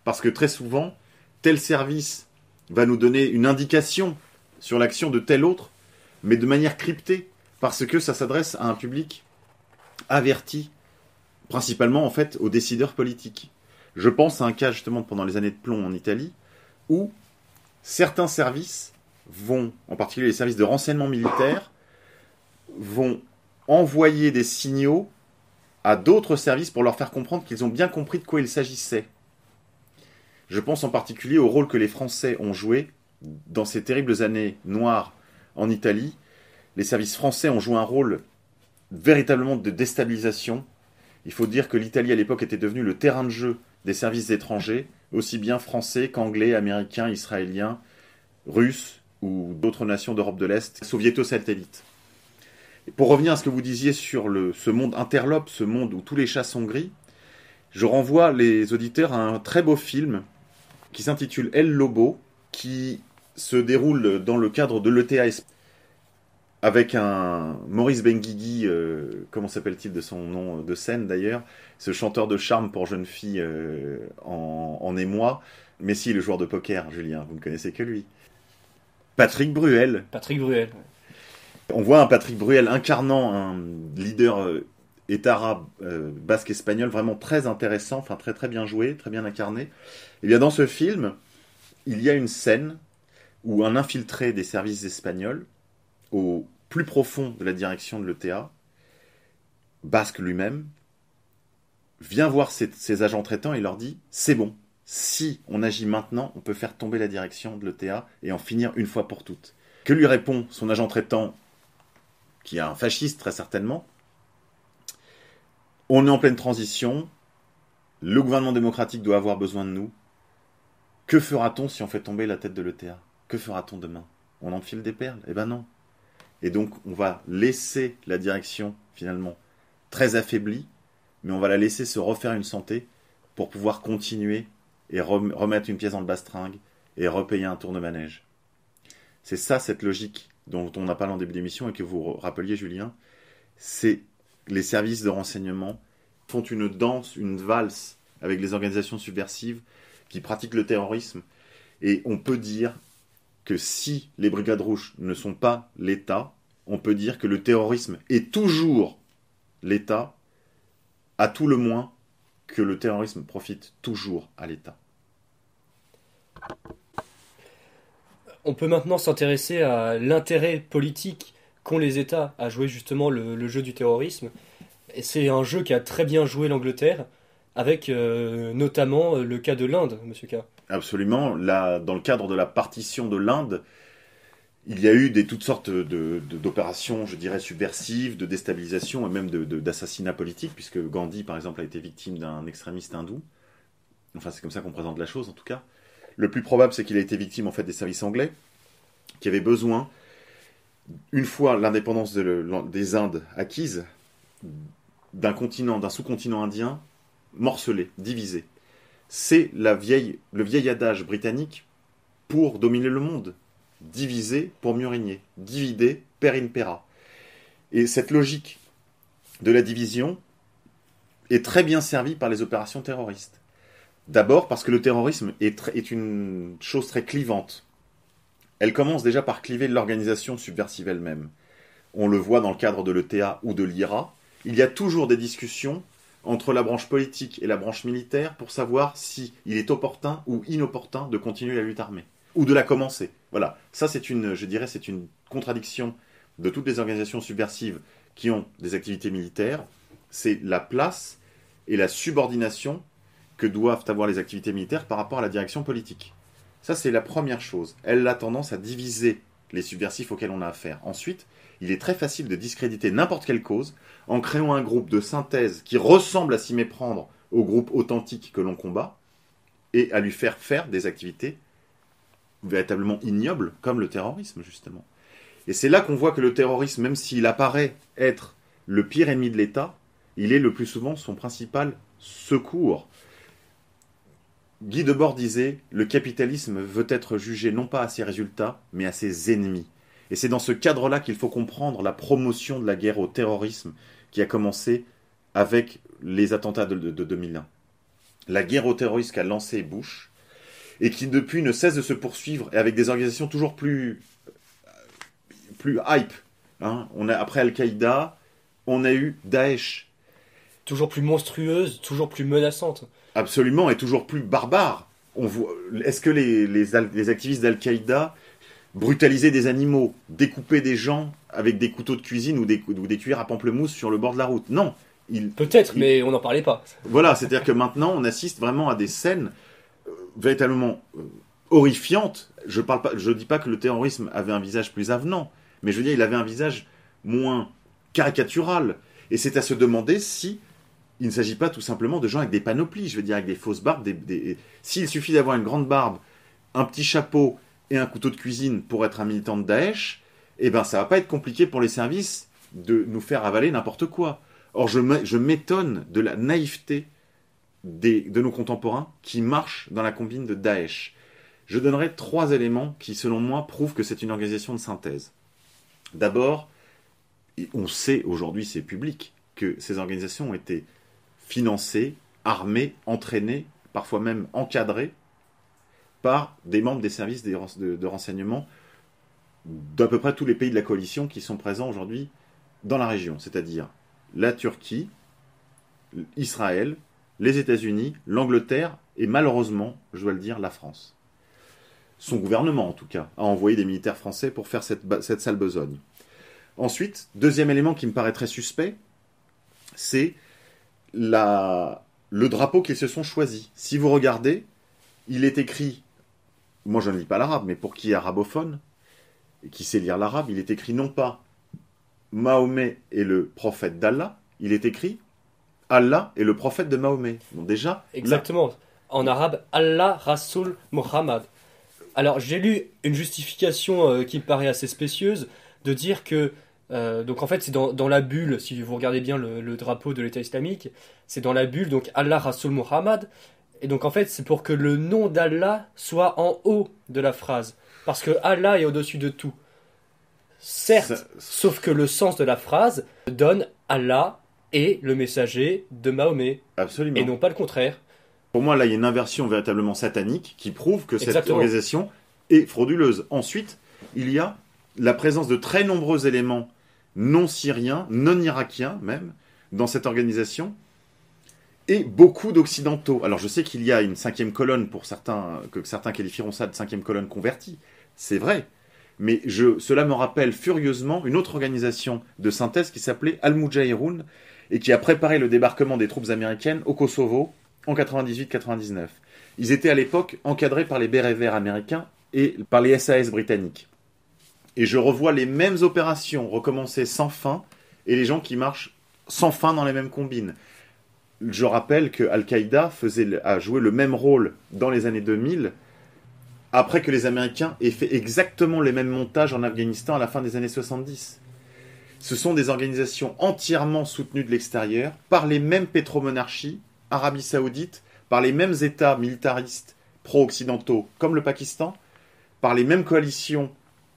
S2: parce que très souvent, tel service va nous donner une indication sur l'action de tel autre, mais de manière cryptée, parce que ça s'adresse à un public averti, principalement en fait aux décideurs politiques. Je pense à un cas justement pendant les années de plomb en Italie, où certains services vont, en particulier les services de renseignement militaire, vont envoyer des signaux à d'autres services pour leur faire comprendre qu'ils ont bien compris de quoi il s'agissait. Je pense en particulier au rôle que les Français ont joué dans ces terribles années noires en Italie. Les services français ont joué un rôle véritablement de déstabilisation. Il faut dire que l'Italie à l'époque était devenue le terrain de jeu des services étrangers, aussi bien français qu'anglais, américains, israéliens, russes ou d'autres nations d'Europe de l'Est, soviéto-satellites. Et pour revenir à ce que vous disiez sur ce monde interlope, ce monde où tous les chats sont gris, je renvoie les auditeurs à un très beau film qui s'intitule El Lobo, qui se déroule dans le cadre de l'ETA avec un Maurice Benguigui, comment s'appelle-t-il de son nom de scène d'ailleurs, ce chanteur de charme pour jeunes filles en émoi, mais si, le joueur de poker, Julien, vous ne connaissez que lui. Patrick Bruel.
S1: Patrick Bruel.
S2: On voit un Patrick Bruel incarnant un leader état basque espagnol vraiment très intéressant, enfin très très bien joué, très bien incarné. Et bien dans ce film, il y a une scène où un infiltré des services espagnols, au plus profond de la direction de l'ETA, basque lui-même, vient voir ses agents traitants et leur dit « C'est bon, si on agit maintenant, on peut faire tomber la direction de l'ETA et en finir une fois pour toutes. » Que lui répond son agent traitant, qui est un fasciste très certainement? On est en pleine transition, le gouvernement démocratique doit avoir besoin de nous. Que fera-t-on si on fait tomber la tête de l'ETA? Que fera-t-on demain? On enfile des perles? Eh ben non. Et donc on va laisser la direction finalement très affaiblie mais on va la laisser se refaire une santé pour pouvoir continuer et remettre une pièce dans le bastringue et repayer un tour de manège. C'est ça, cette logique dont on a parlé en début d'émission et que vous rappeliez, Julien. C'est les services de renseignement font une danse, une valse avec les organisations subversives qui pratiquent le terrorisme. Et on peut dire que si les Brigades Rouges ne sont pas l'État, on peut dire que le terrorisme est toujours l'État, à tout le moins que le terrorisme profite toujours à l'État.
S1: On peut maintenant s'intéresser à l'intérêt politique qu'ont les États à jouer justement le jeu du terrorisme. Et c'est un jeu qui a très bien joué l'Angleterre, avec notamment le cas de l'Inde, Monsieur K.
S2: Absolument. Là, dans le cadre de la partition de l'Inde, il y a eu toutes sortes d'opérations, je dirais, subversives, de déstabilisation et même d'assassinats politiques, puisque Gandhi, par exemple, a été victime d'un extrémiste hindou. Enfin, c'est comme ça qu'on présente la chose, en tout cas. Le plus probable, c'est qu'il a été victime, en fait, des services anglais, qui avaient besoin, une fois l'indépendance des Indes acquise, d'un sous-continent indien morcelé, divisé. C'est le vieil adage britannique pour dominer le monde. Diviser pour mieux régner. Divide per impera. Et cette logique de la division est très bien servie par les opérations terroristes. D'abord parce que le terrorisme est une chose très clivante. Elle commence déjà par cliver l'organisation subversive elle-même. On le voit dans le cadre de l'ETA ou de l'IRA. Il y a toujours des discussions entre la branche politique et la branche militaire pour savoir si il est opportun ou inopportun de continuer la lutte armée. Ou de la commencer. Voilà. Ça, c'est une contradiction de toutes les organisations subversives qui ont des activités militaires. C'est la place et la subordination que doivent avoir les activités militaires par rapport à la direction politique. Ça, c'est la première chose. Elle a tendance à diviser les subversifs auxquels on a affaire. Ensuite, il est très facile de discréditer n'importe quelle cause en créant un groupe de synthèse qui ressemble à s'y méprendre au groupe authentique que l'on combat et à lui faire faire des activités véritablement ignobles comme le terrorisme, justement. Et c'est là qu'on voit que le terrorisme, même s'il apparaît être le pire ennemi de l'État, il est le plus souvent son principal secours. Guy Debord disait « Le capitalisme veut être jugé non pas à ses résultats, mais à ses ennemis ». Et c'est dans ce cadre-là qu'il faut comprendre la promotion de la guerre au terrorisme qui a commencé avec les attentats de 2001. La guerre au terrorisme qu'a lancé Bush et qui depuis ne cesse de se poursuivre et avec des organisations toujours plus hype. Hein. Après Al-Qaïda, on a eu Daesh.
S1: Toujours plus monstrueuse, toujours plus menaçante.
S2: Absolument, et toujours plus barbare. Est-ce que les activistes d'Al-Qaïda brutalisaient des animaux, découpaient des gens avec des couteaux de cuisine ou des cuillères à pamplemousse sur le bord de la route? Non.
S1: Peut-être, mais on n'en parlait pas.
S2: Voilà, c'est-à-dire que maintenant, on assiste vraiment à des scènes véritablement horrifiantes. Je dis pas que le terrorisme avait un visage plus avenant, mais je veux dire, il avait un visage moins caricatural. Et c'est à se demander si il ne s'agit pas tout simplement de gens avec des panoplies, je veux dire avec des fausses barbes. S'il suffit d'avoir une grande barbe, un petit chapeau et un couteau de cuisine pour être un militant de Daesh, eh ben ça va pas être compliqué pour les services de nous faire avaler n'importe quoi. Or, je m'étonne de la naïveté de nos contemporains qui marchent dans la combine de Daesh. Je donnerai 3 éléments qui, selon moi, prouvent que c'est une organisation de synthèse. D'abord, on sait aujourd'hui, c'est public, que ces organisations ont été financées, armées, entraînées, parfois même encadrées par des membres des services de renseignement d'à peu près tous les pays de la coalition qui sont présents aujourd'hui dans la région, c'est-à-dire la Turquie, Israël, les États-Unis, l'Angleterre et malheureusement, je dois le dire, la France. Son gouvernement, en tout cas, a envoyé des militaires français pour faire cette sale besogne. Ensuite, deuxième élément qui me paraît très suspect, c'est le drapeau qu'ils se sont choisis. Si vous regardez, il est écrit, moi je ne lis pas l'arabe, mais pour qui est arabophone, et qui sait lire l'arabe, il est écrit non pas Mahomet est le prophète d'Allah, il est écrit Allah est le prophète de Mahomet. Donc déjà,
S1: exactement. Là... En arabe, Allah Rasoul Muhammad. Alors j'ai lu une justification qui me paraît assez spécieuse, de dire que Donc en fait, c'est dans la bulle, si vous regardez bien le drapeau de l'État islamique, c'est dans la bulle, donc Allah Rasoul Muhammad. Et donc en fait, c'est pour que le nom d'Allah soit en haut de la phrase. Parce que Allah est au-dessus de tout. Certes,
S2: Ça-
S1: sauf que le sens de la phrase donne Allah et le messager de Mahomet,
S2: Absolument.
S1: et non pas le contraire.
S2: Pour moi, là, il y a une inversion véritablement satanique qui prouve que cette
S1: Exactement.
S2: organisation est frauduleuse. Ensuite, il y a la présence de très nombreux éléments non syriens, non irakiens même, dans cette organisation, et beaucoup d'occidentaux. Alors, je sais qu'il y a une cinquième colonne pour certains, que certains qualifieront ça de cinquième colonne convertie. C'est vrai. Mais cela me rappelle furieusement une autre organisation de synthèse qui s'appelait Al-Mujahiroun et qui a préparé le débarquement des troupes américaines au Kosovo en 98-99. Ils étaient à l'époque encadrés par les bérets verts américains et par les SAS britanniques. Et je revois les mêmes opérations recommencer sans fin et les gens qui marchent sans fin dans les mêmes combines. Je rappelle que Al-Qaïda a joué le même rôle dans les années 2000 après que les Américains aient fait exactement les mêmes montages en Afghanistan à la fin des années 70. Ce sont des organisations entièrement soutenues de l'extérieur par les mêmes pétromonarchies, Arabie Saoudite, par les mêmes États militaristes pro-occidentaux comme le Pakistan, par les mêmes coalitions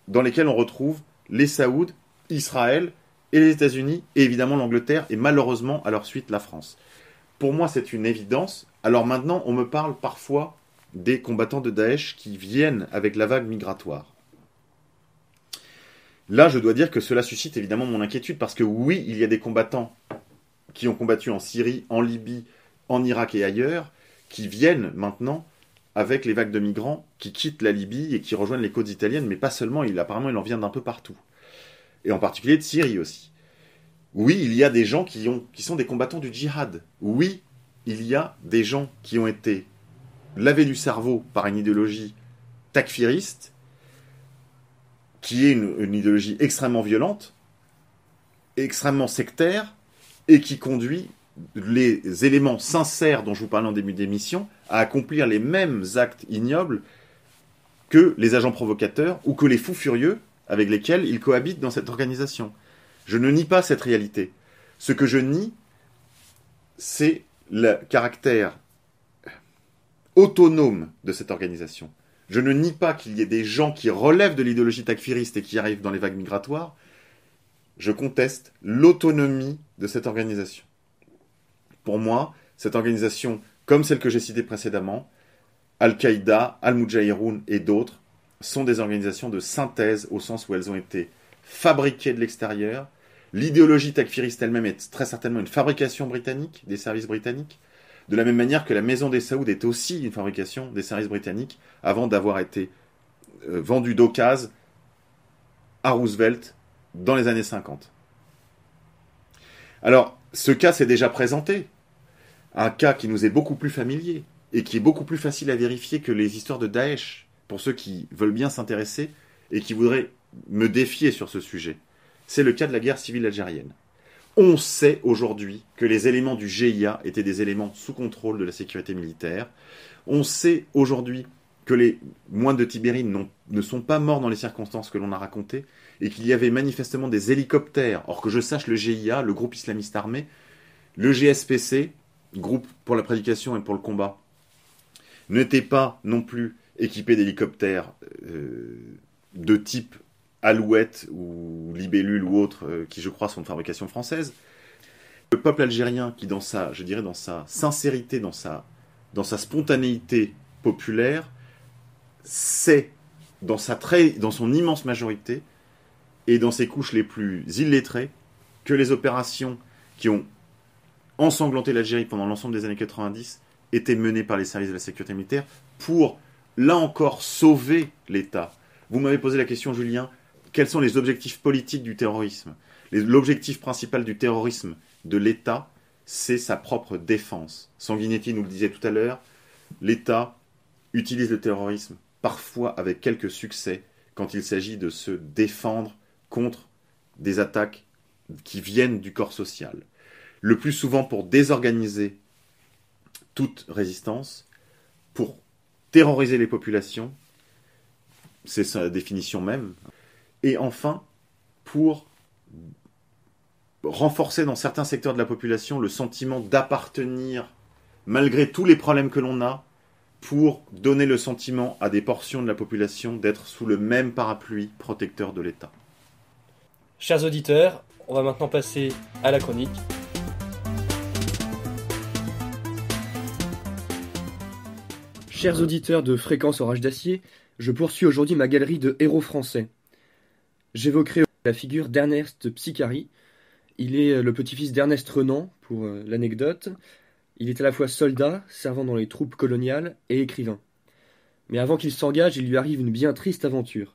S2: dans lesquelles on retrouve les Saouds, Israël et les États-Unis, et évidemment l'Angleterre, et malheureusement à leur suite la France. Pour moi, c'est une évidence. Alors maintenant, on me parle parfois des combattants de Daesh qui viennent avec la vague migratoire. Là, je dois dire que cela suscite évidemment mon inquiétude, parce que oui, il y a des combattants qui ont combattu en Syrie, en Libye, en Irak et ailleurs, qui viennent maintenant avec les vagues de migrants qui quittent la Libye et qui rejoignent les côtes italiennes, mais pas seulement, apparemment il en vient d'un peu partout. Et en particulier de Syrie aussi. Oui, il y a des gens qui sont des combattants du djihad. Oui, il y a des gens qui ont été lavés du cerveau par une idéologie takfiriste, qui est une idéologie extrêmement violente, extrêmement sectaire, et qui conduit les éléments sincères dont je vous parlais en début d'émission à accomplir les mêmes actes ignobles que les agents provocateurs ou que les fous furieux avec lesquels ils cohabitent dans cette organisation. Je ne nie pas cette réalité. Ce que je nie, c'est le caractère autonome de cette organisation. Je ne nie pas qu'il y ait des gens qui relèvent de l'idéologie takfiriste et qui arrivent dans les vagues migratoires. Je conteste l'autonomie de cette organisation. Pour moi, cette organisation, comme celle que j'ai citée précédemment, Al-Qaïda, Al-Mujahiroun et d'autres, sont des organisations de synthèse au sens où elles ont été fabriquées de l'extérieur. L'idéologie takfiriste elle-même est très certainement une fabrication britannique, des services britanniques, de la même manière que la Maison des Saouds est aussi une fabrication des services britanniques avant d'avoir été vendue d'occasion à Roosevelt dans les années 50. Alors, ce cas s'est déjà présenté. Un cas qui nous est beaucoup plus familier et qui est beaucoup plus facile à vérifier que les histoires de Daesh, pour ceux qui veulent bien s'intéresser et qui voudraient me défier sur ce sujet. C'est le cas de la guerre civile algérienne. On sait aujourd'hui que les éléments du GIA étaient des éléments sous contrôle de la sécurité militaire. On sait aujourd'hui que les moines de Tibérine ne sont pas morts dans les circonstances que l'on a racontées et qu'il y avait manifestement des hélicoptères. Or que je sache, le GIA, le groupe islamiste armé, le GSPC, groupe pour la prédication et pour le combat, n'était pas non plus équipé d'hélicoptères de type Alouette ou Libellule ou autres, qui je crois sont de fabrication française. Le peuple algérien qui dans sa sincérité, dans sa spontanéité populaire, sait dans son immense majorité et dans ses couches les plus illettrées que les opérations qui ont ensanglanté l'Algérie pendant l'ensemble des années 90 étaient menées par les services de la sécurité militaire pour, là encore, sauver l'État. Vous m'avez posé la question, Julien, quels sont les objectifs politiques du terrorisme ? L'objectif principal du terrorisme de l'État, c'est sa propre défense. Sanguinetti nous le disait tout à l'heure, l'État utilise le terrorisme, parfois avec quelques succès, quand il s'agit de se défendre contre des attaques qui viennent du corps social. Le plus souvent pour désorganiser toute résistance, pour terroriser les populations, c'est sa définition même, et enfin pour renforcer dans certains secteurs de la population le sentiment d'appartenir, malgré tous les problèmes que l'on a, pour donner le sentiment à des portions de la population d'être sous le même parapluie protecteur de l'État.
S1: Chers auditeurs, on va maintenant passer à la chronique. Chers auditeurs de Fréquence Orage d'Acier, je poursuis aujourd'hui ma galerie de héros français. J'évoquerai la figure d'Ernest Psicari. Il est le petit-fils d'Ernest Renan, pour l'anecdote. Il est à la fois soldat, servant dans les troupes coloniales, et écrivain. Mais avant qu'il s'engage, il lui arrive une bien triste aventure.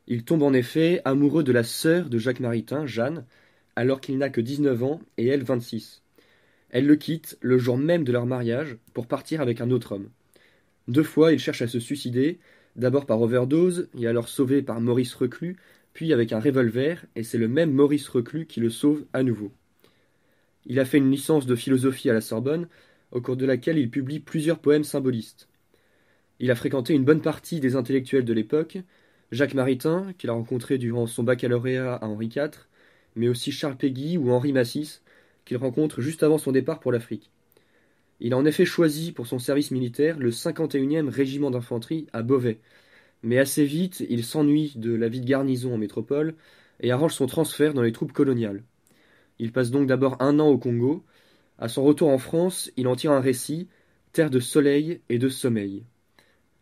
S1: Il tombe en effet amoureux de la sœur de Jacques Maritain, Jeanne, alors qu'il n'a que 19 ans et elle 26. Elle le quitte le jour même de leur mariage pour partir avec un autre homme. 2 fois, il cherche à se suicider, d'abord par overdose, et alors sauvé par Maurice Reclus, puis avec un revolver, et c'est le même Maurice Reclus qui le sauve à nouveau. Il a fait une licence de philosophie à la Sorbonne, au cours de laquelle il publie plusieurs poèmes symbolistes. Il a fréquenté une bonne partie des intellectuels de l'époque, Jacques Maritain, qu'il a rencontré durant son baccalauréat à Henri IV, mais aussi Charles Péguy ou Henri Massis, qu'il rencontre juste avant son départ pour l'Afrique. Il a en effet choisi pour son service militaire le 51e régiment d'infanterie à Beauvais, mais assez vite il s'ennuie de la vie de garnison en métropole et arrange son transfert dans les troupes coloniales. Il passe donc d'abord 1 an au Congo. À son retour en France, il en tire un récit, Terre de soleil et de sommeil.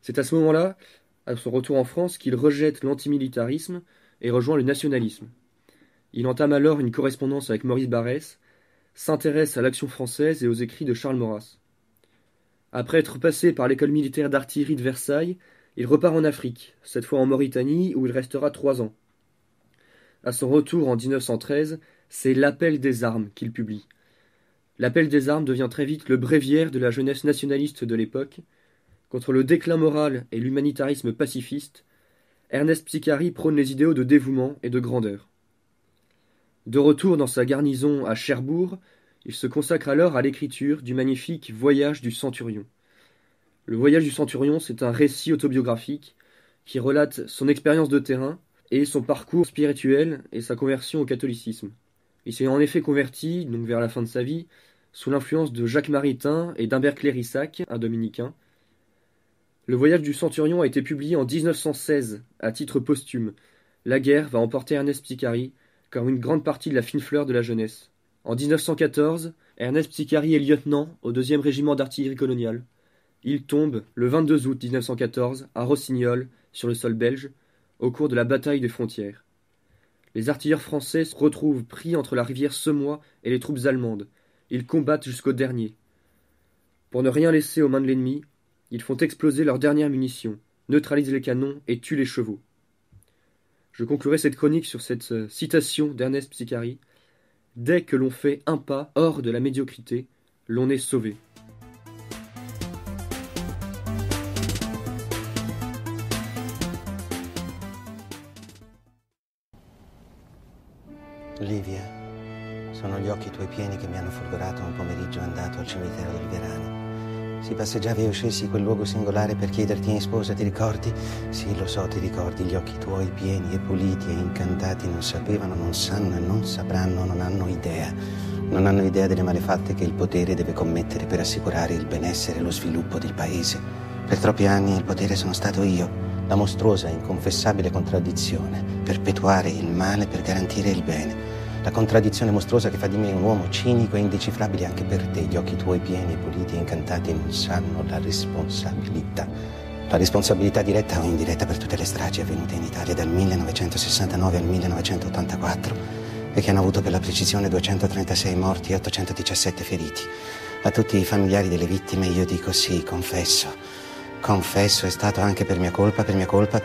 S1: C'est à ce moment-là, à son retour en France, qu'il rejette l'antimilitarisme et rejoint le nationalisme. Il entame alors une correspondance avec Maurice Barrès, s'intéresse à l'action française et aux écrits de Charles Maurras. Après être passé par l'école militaire d'artillerie de Versailles, il repart en Afrique, cette fois en Mauritanie où il restera 3 ans. À son retour en 1913, c'est L'Appel des armes qu'il publie. L'Appel des armes devient très vite le bréviaire de la jeunesse nationaliste de l'époque. Contre le déclin moral et l'humanitarisme pacifiste, Ernest Psicari prône les idéaux de dévouement et de grandeur. De retour dans sa garnison à Cherbourg, il se consacre alors à l'écriture du magnifique Voyage du Centurion. Le Voyage du Centurion, c'est un récit autobiographique qui relate son expérience de terrain et son parcours spirituel et sa conversion au catholicisme. Il s'est en effet converti, donc vers la fin de sa vie, sous l'influence de Jacques Maritain et d'Humbert Clérissac, un dominicain. Le Voyage du Centurion a été publié en 1916, à titre posthume. La guerre va emporter Ernest Psicari, comme une grande partie de la fine fleur de la jeunesse. En 1914, Ernest Psicari est lieutenant au 2e régiment d'artillerie coloniale. Il tombe le 22 août 1914 à Rossignol, sur le sol belge, au cours de la bataille des frontières. Les artilleurs français se retrouvent pris entre la rivière Semois et les troupes allemandes. Ils combattent jusqu'au dernier. Pour ne rien laisser aux mains de l'ennemi, ils font exploser leurs dernières munitions, neutralisent les canons et tuent les chevaux. Je conclurai cette chronique sur cette citation d'Ernest Psicari. « Dès que l'on fait un pas hors de la médiocrité, l'on est sauvé. »
S4: Livia, sono gli occhi tuoi pieni che mi hanno folgorato un pomeriggio andato al cimitero del Verano. Si passeggiava e io scesi quel luogo singolare per chiederti in sposa, ti ricordi? Sì, lo so, ti ricordi, gli occhi tuoi pieni e puliti e incantati non sapevano, non sanno e non sapranno, non hanno idea. Non hanno idea delle malefatte che il potere deve commettere per assicurare il benessere e lo sviluppo del paese. Per troppi anni il potere sono stato io, la mostruosa e inconfessabile contraddizione, perpetuare il male per garantire il bene. La contraddizione mostruosa che fa di me un uomo cinico e indecifrabile anche per te. Gli occhi tuoi pieni e puliti e incantati non sanno la responsabilità. La responsabilità diretta o indiretta per tutte le stragi avvenute in Italia dal 1969 al 1984 e che hanno avuto per la precisione 236 morti e 817 feriti. A tutti i familiari delle vittime io dico sì, confesso. Confesso, è stato anche per mia colpa, per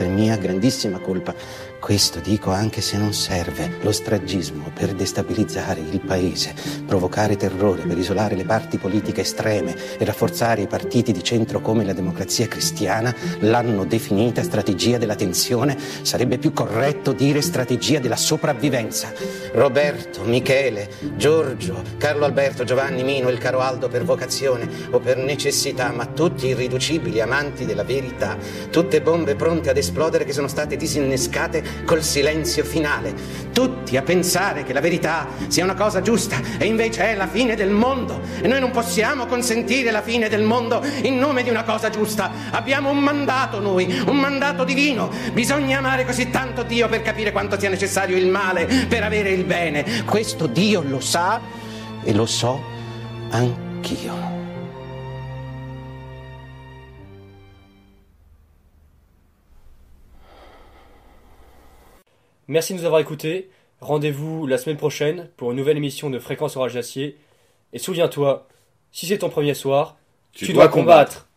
S4: mia grandissima colpa. Questo dico anche se non serve. Lo stragismo per destabilizzare il paese, provocare terrore per isolare le parti politiche estreme e rafforzare i partiti di centro come la Democrazia Cristiana, l'hanno definita strategia della tensione. Sarebbe più corretto dire strategia della sopravvivenza. Roberto, Michele, Giorgio, Carlo Alberto, Giovanni, Mino, il caro Aldo per vocazione o per necessità, ma tutti irriducibili amanti amanti della verità, tutte bombe pronte ad esplodere che sono state disinnescate col silenzio finale, tutti a pensare che la verità sia una cosa giusta e invece è la fine del mondo, e noi non possiamo consentire la fine del mondo in nome di una cosa giusta. Abbiamo un mandato noi, un mandato divino, bisogna amare così tanto Dio per capire quanto sia necessario il male per avere il bene. Questo Dio lo sa e lo so anch'io.
S1: Merci de nous avoir écoutés. Rendez-vous la semaine prochaine pour une nouvelle émission de Fréquence Orage d'Acier. Et souviens-toi, si c'est ton premier soir, tu dois combattre.